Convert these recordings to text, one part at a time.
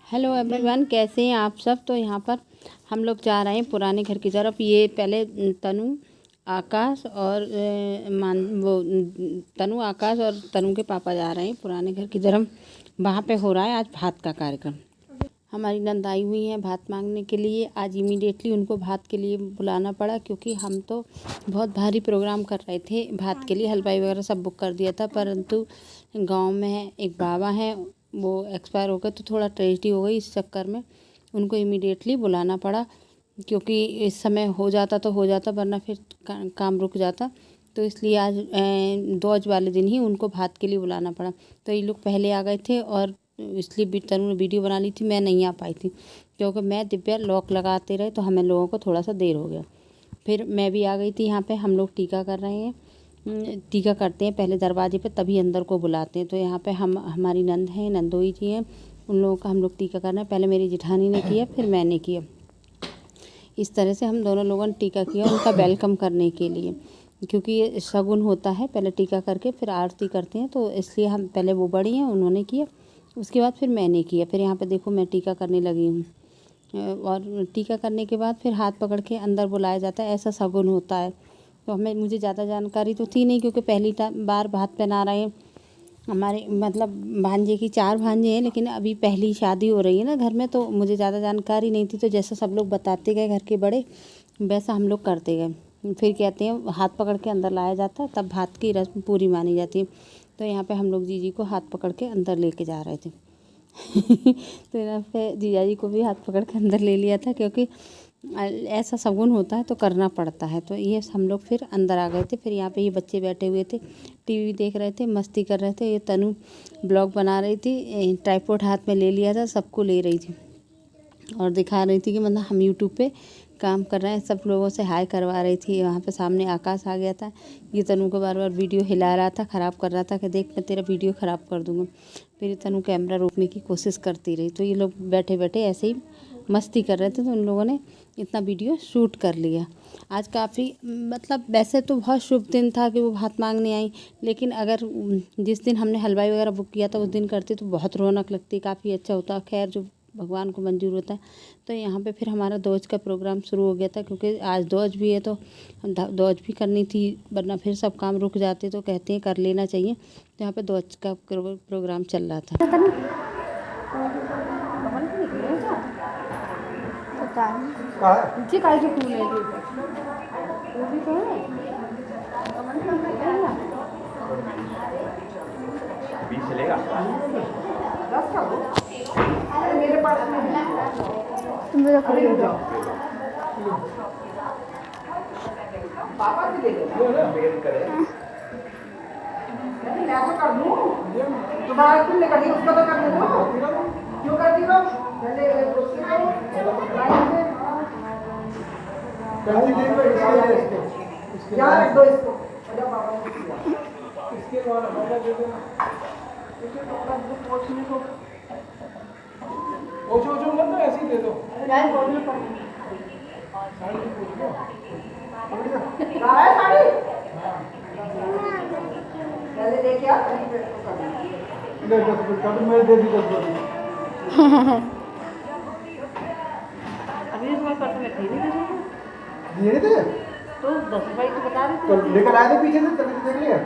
Hello everyone, कैसे हैं आप सब। तो यहाँ पर हम लोग जा रहे हैं पुराने घर की तरफ। ये पहले तनु आकाश और तनु आकाश और तनु के पापा जा रहे हैं पुराने घर की तरफ। वहाँ पे हो रहा है आज भात का कार्यक्रम। हमारी नंद आई हुई हैं भात मांगने के लिए। आज इमीडिएटली उनको भात के लिए बुलाना पड़ा, क्योंकि हम तो बहुत भारी प्रोग्राम कर रहे थे भात के लिए। हलवाई वगैरह सब बुक कर दिया था, परंतु गांव में एक बाबा हैं, वो एक्सपायर हो गए, तो थोड़ा ट्रेजेडी हो गई। इस चक्कर में उनको इमीडिएटली बुलाना पड़ा, क्योंकि इस समय हो जाता तो हो जाता, वरना फिर काम रुक जाता। तो इसलिए आज दोज वाले दिन ही उनको भात के लिए बुलाना पड़ा। तो ये लोग पहले आ गए थे, और इसलिए तनु ने वीडियो बना ली थी। मैं नहीं आ पाई थी, क्योंकि मैं दिव्या लॉक लगाते रहे, तो हमें लोगों को थोड़ा सा देर हो गया। फिर मैं भी आ गई थी। यहाँ पे हम लोग टीका कर रहे हैं, टीका करते हैं पहले दरवाजे पे, तभी अंदर को बुलाते हैं। तो यहाँ पे हमारी नंद है, नंदोई जी हैं, उन लोगों का हम लोग टीका करना है। पहले मेरी जेठानी ने किया, फिर मैंने किया। इस तरह से हम दोनों लोगों ने टीका किया उनका वेलकम करने के लिए, क्योंकि ये शगुन होता है। पहले टीका करके फिर आरती करते हैं, तो इसलिए हम पहले वो बड़ी हैं, उन्होंने किया, उसके बाद फिर मैंने किया। फिर यहाँ पे देखो मैं टीका करने लगी हूँ, और टीका करने के बाद फिर हाथ पकड़ के अंदर बुलाया जाता है, ऐसा शगुन होता है। तो मुझे ज़्यादा जानकारी तो थी नहीं, क्योंकि पहली बार भात पहना रहे हैं। हमारे मतलब भांजे की 4 भांजे हैं, लेकिन अभी पहली शादी हो रही है ना घर में, तो मुझे ज़्यादा जानकारी नहीं थी। तो जैसा सब लोग बताते गए घर के बड़े, वैसा हम लोग करते गए। फिर कहते हैं हाथ पकड़ के अंदर लाया जाता है, तब भात की रस्म पूरी मानी जाती है। तो यहाँ पे हम लोग जीजी को हाथ पकड़ के अंदर लेके जा रहे थे। तो यहाँ पे जीजा जी को भी हाथ पकड़ के अंदर ले लिया था, क्योंकि ऐसा शगुन होता है तो करना पड़ता है। तो ये हम लोग फिर अंदर आ गए थे। फिर यहाँ पे ये बच्चे बैठे हुए थे, टीवी देख रहे थे, मस्ती कर रहे थे। ये तनु ब्लॉग बना रही थी, ट्राइपॉड हाथ में ले लिया था, सबको ले रही थी और दिखा रही थी कि मतलब हम यूट्यूब पे काम कर रहे हैं। सब लोगों से हाय करवा रही थी। वहाँ पे सामने आकाश आ गया था, ये तनु को बार बार वीडियो हिला रहा था, ख़राब कर रहा था कि देख मैं तेरा वीडियो ख़राब कर दूँगा। फिर तनु कैमरा रोकने की कोशिश करती रही। तो ये लोग बैठे बैठे ऐसे ही मस्ती कर रहे थे, तो उन लोगों ने इतना वीडियो शूट कर लिया। आज काफ़ी मतलब वैसे तो बहुत शुभ दिन था कि वो भात मांगने आई, लेकिन अगर जिस दिन हमने हलवाई वगैरह बुक किया था उस दिन करते तो बहुत रौनक लगती, काफ़ी अच्छा होता। खैर जो भगवान को मंजूर होता है। तो यहाँ पे फिर हमारा दोज का प्रोग्राम शुरू हो गया था, क्योंकि आज दोज भी है, तो दोज भी करनी थी, वरना फिर सब काम रुक जाते। तो कहते हैं कर लेना चाहिए। तो यहाँ पे दोज का प्रोग्राम चल रहा था। जी काय जो फूल है वो भी तो है। बीस चलेगा 10 का वो मेरे पास में तुम मेरा खरीद लो। पापा से ले लो ना बेल करे। नहीं मैं तो कर दूं, तुम्हारा तुमने कभी उसका तो कर दो, क्यों करती हो पहले उससे कैसी देख लो इसके यार रख दो इसको इसके बाद बाबा दे देना इसके बाद वो पोछने को ओछो मत ना, ऐसे ही दे दो यार बोलने पर साड़ी पूछ लो आ रहा है साड़ी पहले लेके आ ले 10 रुपए मैं दे दी 10 रुपए अभी इसमें करते मैं खरीद नहीं थे तो 10 रुपए तो बता रहे थे, तो लेकर आए थे पीछे से तभी देख लिया।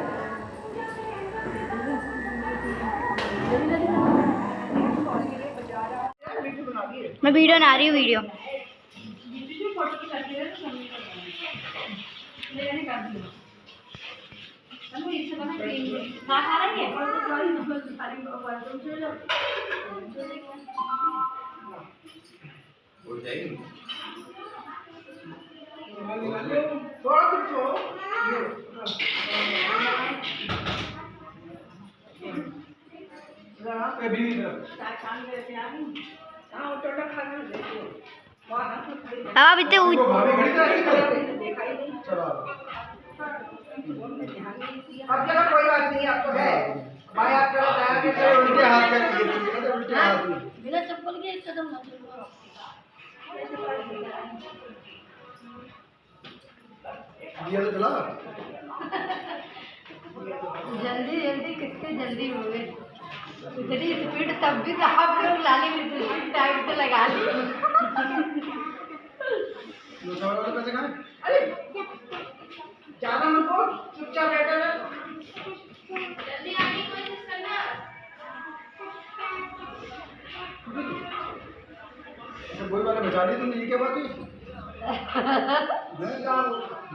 मैं वीडियो बना रही हूँ वीडियो। अब इतने अब चलो कोई बात नहीं, आपको है भाई, आप चलो दया के उल्टे हाथ कर उल्टे हाथ बिना चप्पल के एक कदम मत चलो। दिया तो चला जल्दी जल्दी कितने जल्दी हो गए, इतनी स्पीड तब भी तो आप लोग लाने में टाइम तो लगा ली। पैसे खाए? अरे ज्यादा मत बोल, चुपचाप बैठे रह। जल्दी आने की कोशिश करना। कोई वाले बचा दी तुमने, ये क्या बात हुई?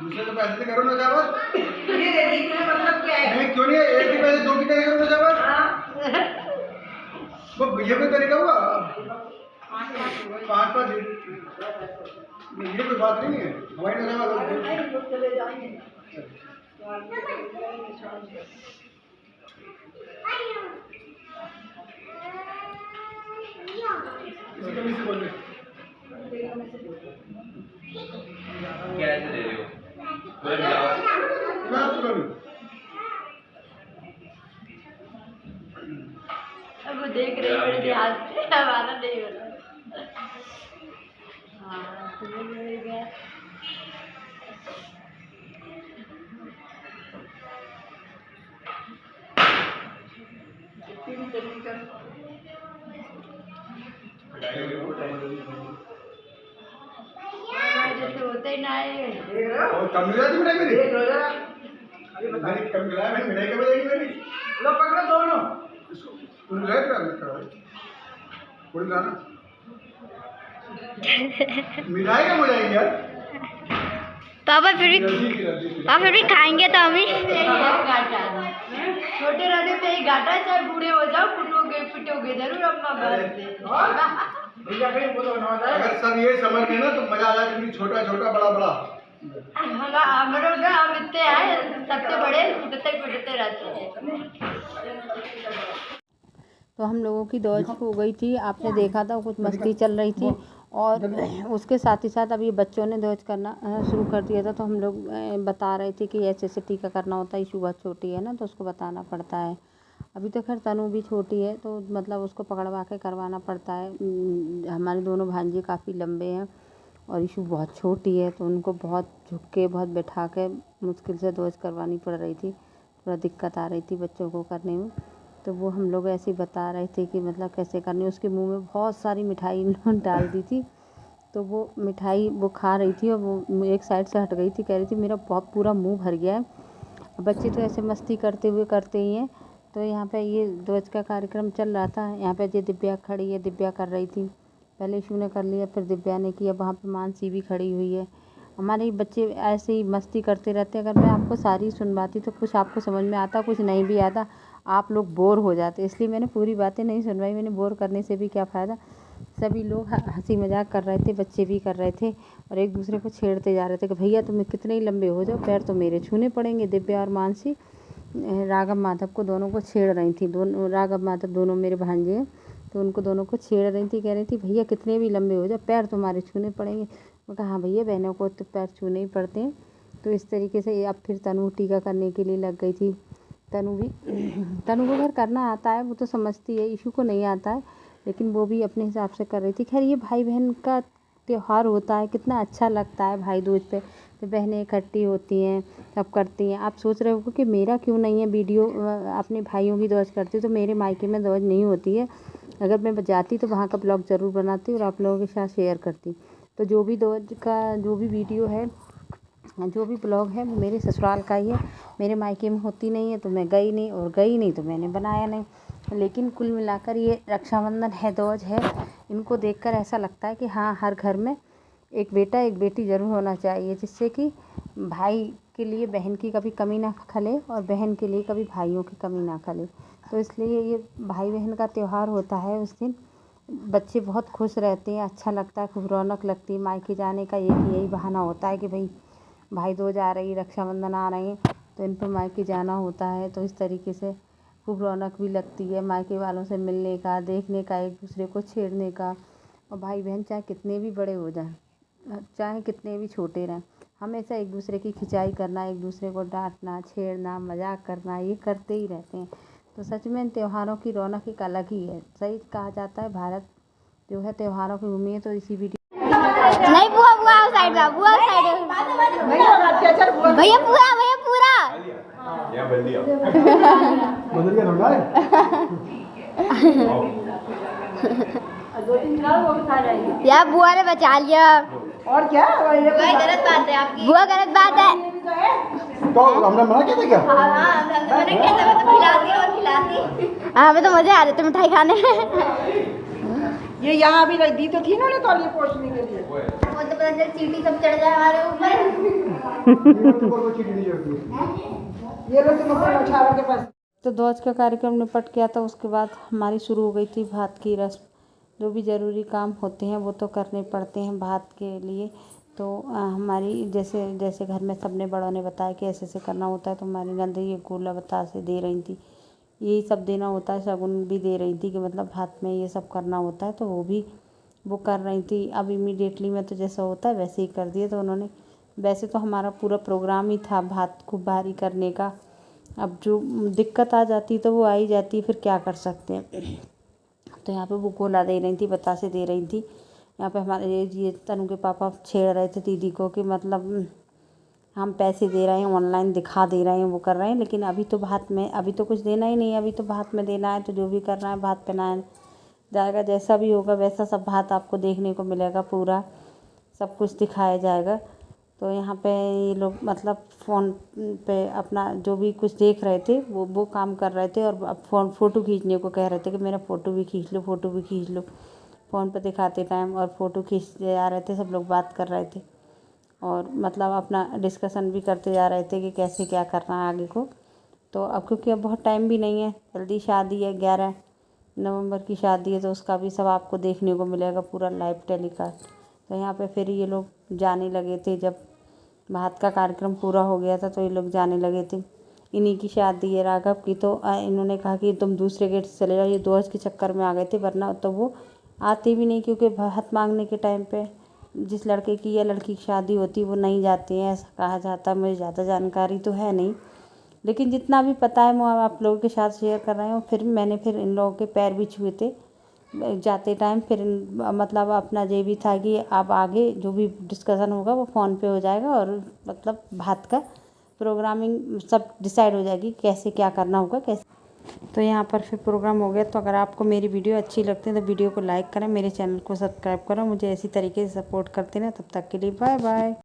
दूसरे के पैसे करो ना जावर। ये देखने का मतलब क्या है? नहीं क्यों नहीं, एक ही पैसे दो की करो ना जावर। वो ये कोई तरीका हुआ? 5-5 ये कोई बात नहीं है हमारी नजर में। चले जाएंगे से बोल रहे क्या ऐसे दे रहे हो? अब वो देख रही मेरे ध्यान से, हमारा नहीं बना। हाँ तुम्हें मिल गया। जैसे होते ही ना है। कम मिला थी मिठाई मेरी? कम मिला है मिठाई कब जाएगी मेरी? लो पकड़ो दोनों। तुम ले कोई लाना मिठाई कम हो जाएगी यार। पापा फिर भी खाएंगे तो हम ही। छोटे रहने पे ही घाटा, चाहे बूढ़े हो जाओ, पिटोगे जरूर अपना बात। अगर सब ये समझ गए ना तो मजा आ जाए। छोटा छोटा बड़ा बड़ा हम इतने हैं, सबसे बड़े पिटते रहते हैं। तो हम लोगों की दौड़ हो गई थी, आपने देखा था कुछ मस्ती चल रही थी और उसके साथ ही साथ अब ये बच्चों ने दौड़ करना शुरू कर दिया था। तो हम लोग बता रहे थे कि ऐसे ऐसे टीका करना होता है। इशू बहुत छोटी है ना तो उसको बताना पड़ता है। अभी तो खैर तनु भी छोटी है तो मतलब उसको पकड़वा के करवाना पड़ता है। हमारे दोनों भांजे काफ़ी लंबे हैं और इशू बहुत छोटी है तो उनको बहुत झुक के बहुत बैठा के मुश्किल से डोज करवानी पड़ रही थी। थोड़ा दिक्कत आ रही थी बच्चों को करने में। तो वो हम लोग ऐसे ही बता रहे थे कि मतलब कैसे करनी। उसके मुंह में बहुत सारी मिठाई इन्होंने डाल दी थी तो वो मिठाई वो खा रही थी और वो एक साइड से हट गई थी। कह रही थी मेरा बहुत पूरा मुँह भर गया है। बच्चे तो ऐसे मस्ती करते हुए करते ही हैं। तो यहाँ पे ये ध्वज का कार्यक्रम चल रहा था। यहाँ पे जो दिव्या खड़ी है, दिव्या कर रही थी। पहले इशू ने कर लिया, फिर दिव्या ने किया। वहाँ पे मानसी भी खड़ी हुई है। हमारे बच्चे ऐसे ही मस्ती करते रहते हैं। अगर मैं आपको सारी सुनवाती तो कुछ आपको समझ में आता, कुछ नहीं भी आता। आप लोग बोर हो जाते, इसलिए मैंने पूरी बातें नहीं सुनवाई। मैंने बोर करने से भी क्या फ़ायदा। सभी लोग हंसी मजाक कर रहे थे, बच्चे भी कर रहे थे और एक दूसरे को छेड़ते जा रहे थे कि भैया तुम्हें कितने ही लंबे हो जाओ, पैर तो मेरे छूने पड़ेंगे। दिव्या और मानसी राघव माधव को दोनों को छेड़ रही थी। दोनों राघव माधव दोनों मेरे भांजे हैं तो उनको दोनों को छेड़ रही थी। कह रही थी भैया कितने भी लंबे हो जाओ, पैर तुम्हारे छूने पड़ेंगे। मैं कहा हाँ भैया, बहनों को तो पैर छूने ही पड़ते हैं। तो इस तरीके से अब फिर तनु टीका करने के लिए लग गई थी। तनु को घर करना आता है, वो तो समझती है। इशू को नहीं आता है लेकिन वो भी अपने हिसाब से कर रही थी। खैर ये भाई बहन का त्यौहार होता है, कितना अच्छा लगता है भाई दूज पे। तो बहनें इकट्ठी होती हैं, सब करती हैं। आप सोच रहे हो कि मेरा क्यों नहीं है वीडियो, अपने भाइयों की दौज करती। तो मेरे मायके में दौज नहीं होती है। अगर मैं जाती तो वहाँ का ब्लॉग ज़रूर बनाती और आप लोगों के साथ शेयर करती। तो जो भी दौज का जो भी वीडियो है, जो भी ब्लॉग है, वो मेरे ससुराल का ही है। मेरे मायके में होती नहीं है तो मैं गई नहीं, और गई नहीं तो मैंने बनाया नहीं। लेकिन कुल मिलाकर ये रक्षाबंधन है, दौज है, इनको देखकर ऐसा लगता है कि हाँ हर घर में एक बेटा एक बेटी ज़रूर होना चाहिए, जिससे कि भाई के लिए बहन की कभी कमी ना खले और बहन के लिए कभी भाइयों की कमी ना खले। तो इसलिए ये भाई बहन का त्यौहार होता है। उस दिन बच्चे बहुत खुश रहते हैं, अच्छा लगता है, खूब रौनक लगती है। मायके जाने का यही बहाना होता है कि भाई दूज आ रही, रक्षाबंधन आ रहे हैं तो इन पर मायके जाना होता है। तो इस तरीके से खूब रौनक भी लगती है, मायके वालों से मिलने का, देखने का, एक दूसरे को छेड़ने का। और भाई बहन चाहे कितने भी बड़े हो जाएं, चाहे कितने भी छोटे रहें, हमेशा एक दूसरे की खिंचाई करना, एक दूसरे को डांटना, छेड़ना, मजाक करना, ये करते ही रहते हैं। तो सच में इन त्योहारों की रौनक एक अलग ही है। सही कहा जाता है भारत जो है त्योहारों की भूमि है। तो इसी वीडियो नहीं बुआ साइड बुआ साइड भैया पूरा यहाँ बंदी आओ बंदर क्या ढूंढा है यार बुआ ने बचा लिया। और क्या गलत बात है आपकी। बुआ गलत बात है। तो हमने मना किया था क्या हाँ हमें तो मजे आ रहे थे मिठाई खाने में। ये यहाँ अभी दी तो थी ना तो ये पोछने के लिए। वो तो पता चल चींटी सब चढ़ जाए हमारे ऊपर। ये लोग तो मतलब मछुआरों के पास। तो ध्वज का कार्यक्रम निपट गया था। उसके बाद हमारी शुरू हो गई थी भात की रस्म। जो भी ज़रूरी काम होते हैं वो तो करने पड़ते हैं भात के लिए। तो हमारी जैसे जैसे घर में सबने बड़ों ने बताया कि ऐसे ऐसे करना होता है, तो हमारी नंदी ये गोला बतासे दे रही थी, यही सब देना होता है। शगुन भी दे रही थी कि मतलब भात में ये सब करना होता है, तो वो कर रही थी। अब इमीडिएटली में तो जैसा होता है वैसे ही कर दिया। तो उन्होंने वैसे तो हमारा पूरा प्रोग्राम ही था भात खूब भारी करने का। अब जो दिक्कत आ जाती तो वो आ ही जाती, फिर क्या कर सकते हैं। तो यहाँ पे वो गोला दे रही थी, बतासे दे रही थी। यहाँ पे हमारे ये तनु के पापा छेड़ रहे थे दीदी को कि मतलब हम पैसे दे रहे हैं, ऑनलाइन दिखा दे रहे हैं, वो कर रहे हैं, लेकिन अभी तो भात में अभी तो कुछ देना ही नहीं है। अभी तो भात में देना है, तो जो भी करना है भात पहनाया जाएगा। जैसा भी होगा वैसा सब भात आपको देखने को मिलेगा, पूरा सब कुछ दिखाया जाएगा। तो यहाँ पे ये लोग मतलब फ़ोन पे अपना जो भी कुछ देख रहे थे वो काम कर रहे थे, और अब फ़ोटो खींचने को कह रहे थे कि मेरा फ़ोटो भी खींच लो, फ़ोटो भी खींच लो। फ़ोन पे दिखाते टाइम और फ़ोटो खींचते जा रहे थे, सब लोग बात कर रहे थे और मतलब अपना डिस्कशन भी करते जा रहे थे कि कैसे क्या करना है आगे को। तो अब क्योंकि अब बहुत टाइम भी नहीं है, जल्दी शादी है, 11 नवंबर की शादी है, तो उसका भी सब आपको देखने को मिलेगा पूरा लाइव टेलीकास्ट। तो यहाँ पे फिर ये लोग जाने लगे थे। जब भात का कार्यक्रम पूरा हो गया था तो ये लोग जाने लगे थे। इन्हीं की शादी है राघव की, तो इन्होंने कहा कि तुम दूसरे गेट से चले जाओ। ये ध्वज के चक्कर में आ गए थे, वरना तो वो आते भी नहीं, क्योंकि भात मांगने के टाइम पे जिस लड़के की या लड़की की शादी होती है वो नहीं जाते हैं, ऐसा कहा जाता है। मुझे ज़्यादा जानकारी तो है नहीं, लेकिन जितना भी पता है मैं आप लोगों के साथ शेयर कर रही हूँ। फिर मैंने इन लोगों के पैर भी छुए थे जाते टाइम। फिर मतलब अपना ये भी था कि अब आगे जो भी डिस्कशन होगा वो फ़ोन पे हो जाएगा, और मतलब भात का प्रोग्रामिंग सब डिसाइड हो जाएगी कैसे क्या करना होगा कैसे। तो यहाँ पर फिर प्रोग्राम हो गया। तो अगर आपको मेरी वीडियो अच्छी लगती है तो वीडियो को लाइक करें, मेरे चैनल को सब्सक्राइब करें, मुझे इसी तरीके से सपोर्ट करते रहें। तब तक के लिए बाय बाय।